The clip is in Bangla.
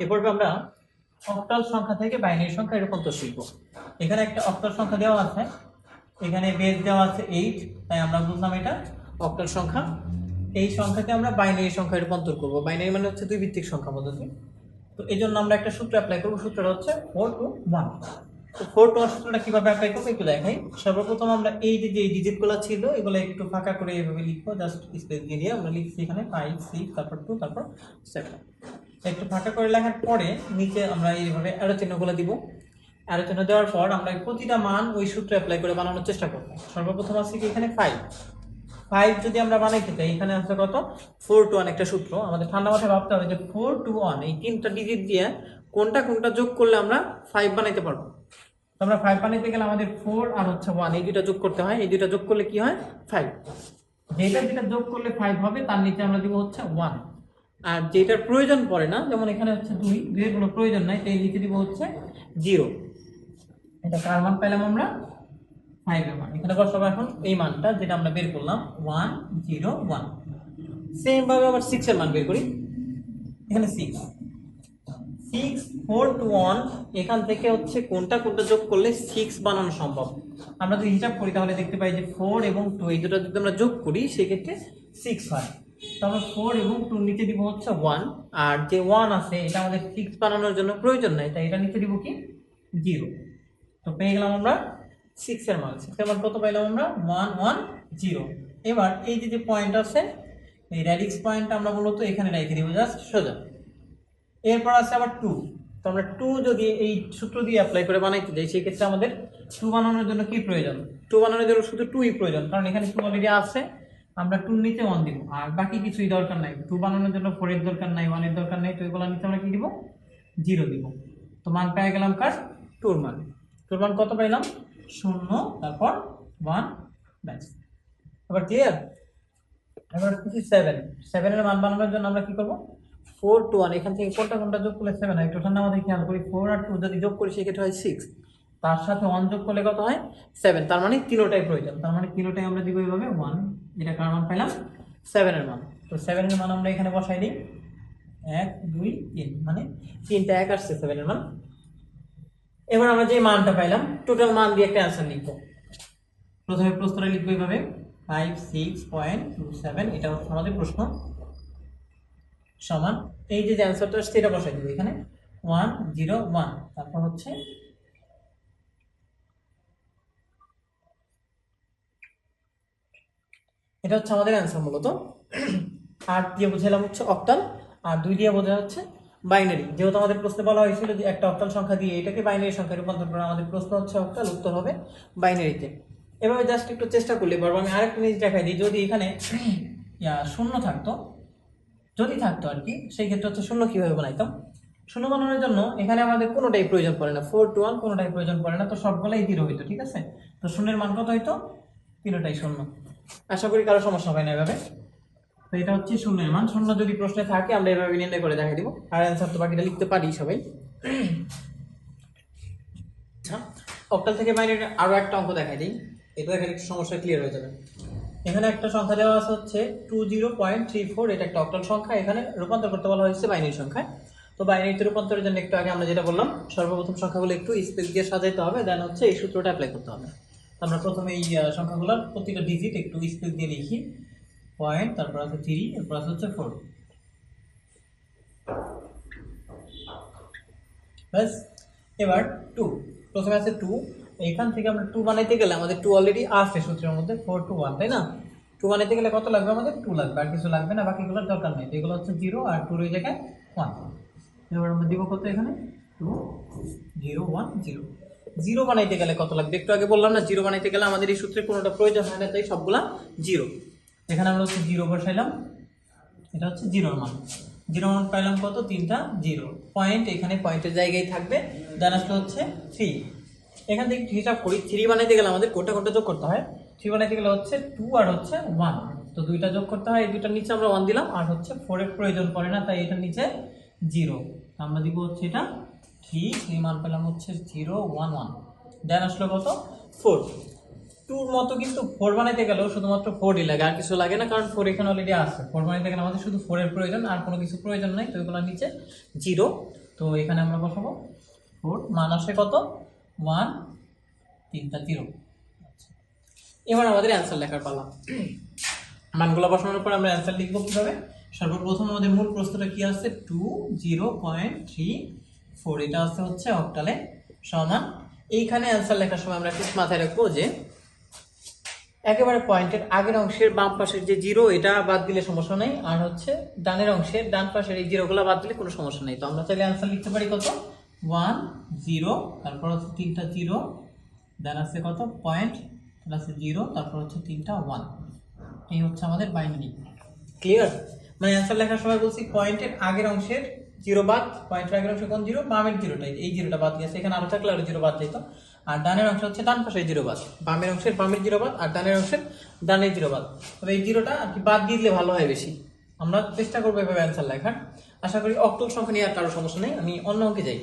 এরপর আমরা অক্টাল সংখ্যা থেকে বাইনারি সংখ্যা রূপান্তর শিখব। এখানে একটা অক্টাল সংখ্যা দেওয়া আছে, এখানে বেস দেওয়া আছে 8, তাই আমরা বুঝলাম এটা অক্টাল সংখ্যা। এই সংখ্যাকে আমরা বাইনারি সংখ্যায় রূপান্তর করব। বাইনারি মানে হচ্ছে দুই ভিত্তিক সংখ্যা পদ্ধতি। তো এই জন্য আমরা একটা সূত্র অ্যাপ্লাই করব। সূত্রটা হচ্ছে 4 to 1। তো 4 to 1 সূত্রটা কিভাবে অ্যাপ্লাই করব একটু দেখাই। সর্বপ্রথম আমরা এই যে ডিজিটগুলো ছিল এগুলো একটু ফাঁকা করে এইভাবে লিখবো, জাস্ট স্পেস দিয়ে আমরা লিখছি এখানে 5 6 তারপর 2 তারপর 7। একটু ফাঁকা করে লেখার পরে নিচে আমরা এইভাবে অ্যারো চিহ্নগুলো দিব। অ্যারো চিহ্ন দেওয়ার পর আমরা প্রতিটা মান ওই সূত্র অ্যাপ্লাই করে বানানোর চেষ্টা করব। সর্বপ্রথম আছে কি এখানে 5 যদি আমরা বানাইতে চাই, এখানে আছে কত 4 to 1 একটা সূত্র। আমাদের ঠান্ডা মাথায় ভাবতে হবে যে 4 to 1 এই তিনটা ডিজিট দিয়ে কোনটা কোনটা যোগ করলে আমরা 5 বানাইতে পারবো। তো আমরা 5 বানাইতে গেলে আমাদের 4 আর হচ্ছে 1 এই দুটো যোগ করতে হয়। এই দুটো যোগ করলে কি হয় 5। যেটা যোগ করলে 5 হবে তার নিচে আমরা দিব হচ্ছে 1। আর যেটার প্রয়োজন পড়ে না, যেমন এখানে হচ্ছে 2 এর কোনো প্রয়োজন নাই, তাই নিচে দিব হচ্ছে 0। এটা কার মান পেলাম আমরা 5 এর মান। এখানে বসাবো এখন এই মানটা যেটা আমরা বের করলাম 1 0 1। সেম ভাবে আবার 6 এর মান বের করি। এখানে 6 4 to 1 এখান থেকে হচ্ছে কোনটা কোনটা যোগ করলে 6 বানানো সম্ভব। আমরা যদি হিসাব করি তাহলে দেখতে পাই যে 4 এবং 2 এই দুটো যদি আমরা যোগ করি সেক্ষেত্রে 6 হয়। তাহলে 4 এবং 2 নিচে দিব হচ্ছে 1, আর যে 1 আছে এটা আমাদের 6 বানানোর জন্য প্রয়োজন নাই, তাই এটা নিচে দিব কি 0। তো পেয়ে গেলাম আমরা 6 এর মান। 6 এর মান কত পাইলাম আমরা 1 1 0। এবার এই যে পয়েন্ট আছে এই রেডিক্স পয়েন্টটা আমরা মূলত এখানে রেখে দিব জাস্ট সোজা। এরপর আছে আবার 2। তো আমরা 2 যদি এই সূত্র দিয়ে অ্যাপ্লাই করে বানাইতে যাই সেই ক্ষেত্রে আমাদের 2 বানানোর জন্য কি প্রয়োজন, 2 বানানোর জন্য শুধু 2ই প্রয়োজন, কারণ এখানে 2 অলরেডি আছে। আমরা 2 এর নিচে 1 দিব, আর বাকি কিছুই দরকার নাই। 2 বানানোর জন্য 4 এর দরকার নাই, 1 এর দরকার নাই, তো এগুলো নিচে আমরা কি দিব 0 দিব। তো মান পেয়ে গেলাম কার 2 এর মান। 2 এর মান কত পাইলাম 0 তারপর 1 ব্যাস। এবার ক্লিয়ার। এবার হচ্ছে 7 এর মান বানানোর জন্য আমরা কি করব 4 to 1 এখান থেকে কোনটা কোনটা যোগ করলে 7 হয় একটু ঠান্ডা মাথায় খেয়াল করি। 4 আর 2 যদি যোগ করি সেক্ষেত্রে হয় 6, তার সাথে 1 যোগ করলে কত হয় 7। তার মানে তিনোটাই প্রয়োজন, তার মানে তিনোটাই আমরা দিব এইভাবে 1। এটা কার মান পেলাম 7 এর মান। তো 7 এর মান আমরা এখানে বসাই দিই 1 2 3, মানে তিনটা 1 আসছে 7 এর মান। এবার আমরা যে মানটা পাইলাম টোটাল মান দিয়ে একটা অ্যানসার লিখব। প্রথমে প্রশ্নটা লিখবো এইভাবে 56.27, এটা হচ্ছে আমাদের প্রশ্ন, সমান এই যে অ্যানসারটা আসছে এটা বসাই দিব এখানে 1 0 1, তারপর হচ্ছে এটা হচ্ছে আমাদের অ্যানসার মূলত। 8 দিয়ে বোঝালাম হচ্ছে অক্টাল, আর 2 দিয়ে বোঝা হচ্ছে বাইনারি। যেহেতু আমাদের প্রশ্নে বলা হয়েছিল যে একটা অক্টাল সংখ্যা দিয়ে এটাকে বাইনারি সংখ্যায় রূপান্তর করা, আমাদের প্রশ্ন হচ্ছে অক্টাল, উত্তর হবে বাইনারিতে। এভাবে জাস্ট একটু চেষ্টা করলে পারবো। আমি আরেকটা জিনিস দেখাই দিই, যদি এখানে শূন্য থাকতো, যদি থাকতো আর কি, সেই ক্ষেত্রে হচ্ছে শূন্য কিভাবে বানাইতাম। শূন্য বানানোর জন্য এখানে আমাদের কোনোটাই প্রয়োজন পড়ে না, 4 to 1 কোনোটাই প্রয়োজন পড়ে না, তো সবগুলাই 0 হইতো, ঠিক আছে। তো শূন্যের মান কত হইতো তিনটাই শূন্য। আশা করি কারো সমস্যা হয় না এভাবে। তো এটা হচ্ছে শূন্যের মান। শূন্য যদি প্রশ্নে থাকে আমরা এভাবে নির্ণয় করে দেখাই দিব, আর অ্যান্সার তো বাকিটা লিখতে পারি সবাই। আচ্ছা, অক্টাল থেকে বাইনারি আরো একটা অঙ্ক দেখাই দিই, এটা দেখালে একটু সমস্যা ক্লিয়ার হয়ে যাবে। এখানে একটা সংখ্যা দেওয়া আছে হচ্ছে 20.34, এটা একটা অক্টাল সংখ্যা, এখানে রূপান্তর করতে বলা হয়েছে বাইনারি সংখ্যায়। তো বাইনারিতে রূপান্তরের জন্য একটু আগে আমরা যেটা বললাম, সর্বপ্রথম সংখ্যাগুলো একটু স্পেস দিয়ে সাজাইতে হবে, দেন হচ্ছে এই সূত্রটা অ্যাপ্লাই করতে হবে। আমরা প্রথমে এই সংখ্যাগুলোর প্রতিটা ডিজিট একটু স্পেস দিয়ে লিখি, পয়েন্ট, তারপর আছে 3, এরপর আছে হচ্ছে 4, ব্যাস। এবার 2, প্রথমে আছে 2, এখান থেকে আমরা 2 বানাইতে গেলে আমাদের 2 অলরেডি আছে সূত্রের মধ্যে 4 to 1, তাই না। 2 বানাইতে গেলে কত লাগবে আমাদের 2 লাগবে, আর কিছু লাগবে না, বাকিগুলোর দরকার নেই। এগুলো হচ্ছে 0 আর 2 এর জায়গায় 1। এবার আমরা দিব কত এখানে 2 0 1 0। 0 বানাইতে গেলে কত লাগবে একটু আগে বললাম না, 0 বানাইতে গেলে আমাদের এই সূত্রে কোনোটা প্রয়োজন হয় না, তাই সবগুলা 0। এখানে আমরা হচ্ছে 0 বসাইলাম, এটা হচ্ছে 0 মান। 0 মান পাইলাম কত তিনটা 0, পয়েন্ট এখানে পয়েন্টের জায়গায় থাকবে, দেন আসলে হচ্ছে 3। এখান থেকে হিসাব করি 3 বানাইতে গেলে আমাদের কোনটা কোনটা যোগ করতে হয়। 3 বানাইতে গেলে হচ্ছে 2 আর হচ্ছে 1, তো দুইটা যোগ করতে হয়। এই দুইটার নিচে আমরা 1 দিলাম, আর হচ্ছে 4 এর প্রয়োজন পড়ে না, তাই এটার নিচে 0, আমরা দিব হচ্ছে এটা 3। এই মান পেলাম হচ্ছে 0 1 1, দেন আসলে কত 4। 2 মতো কিন্তু 4 বানাইতে গেলেও শুধুমাত্র 4ই লাগে, আর কিছু লাগে না, কারণ 4 এখানে অলরেডি আছে। 4 বানাইতে গেলে আমাদের শুধু 4 এর প্রয়োজন, আর কোনো কিছু প্রয়োজন নাই, তো এগুলোর নিচে 0। তো এখানে আমরা বসাবো 4, মান আসে কত 1, 3টা 0। এবার আমাদের অ্যান্সার লেখার পালা। মানগুলো বসানোর পর আমরা অ্যান্সার লিখবো কিভাবে? সর্বপ্রথম আমাদের মূল প্রশ্নটা কি আছে, 20.34, এটা আছে হচ্ছে অক্টালে সমান। এইখানে অ্যান্সার লেখার সময় আমরা একটু মাথায় রাখবো যে একেবারে পয়েন্টের আগের অংশের বাম পাশের যে 0 এটা বাদ দিলে সমস্যা নেই, আর হচ্ছে ডানের অংশের ডান পাশের এই 0গুলো বাদ দিলে কোনো সমস্যা নেই। তো আমরা চাইলে অ্যান্সার লিখতে পারি কত 1, 0, তারপর হচ্ছে 3টা 0, দেন আছে কত পয়েন্ট, আছে 0, তারপর হচ্ছে 3টা 1। এই হচ্ছে আমাদের বাইনারি। ক্লিয়ার? মানে অ্যান্সার লেখার সময় বলছি পয়েন্টের আগের অংশের 0 বাদ, পয়েন্টের আগের অংশে কোন 0, বামের 0টাই, এই 0টা বাদ গেছে, এখানে আরো থাকলে আরো 0 বাদ যেত। আর ডানের অংশ হচ্ছে ডান পাশের 0 বাদ, বামের অংশের বামের 0 বাদ, আর ডানের অংশের ডানের 0 বাদ। তবে এই 0টা আর কি বাদ দিয়ে দিলে ভালো হয় বেশি। আমরা চেষ্টা করবো এভাবে অ্যান্সার লেখার। আশা করি অক্টোল সংখ্যা নিয়ে আর কারো সমস্যা নেই। আমি অন্য অঙ্কে যাই।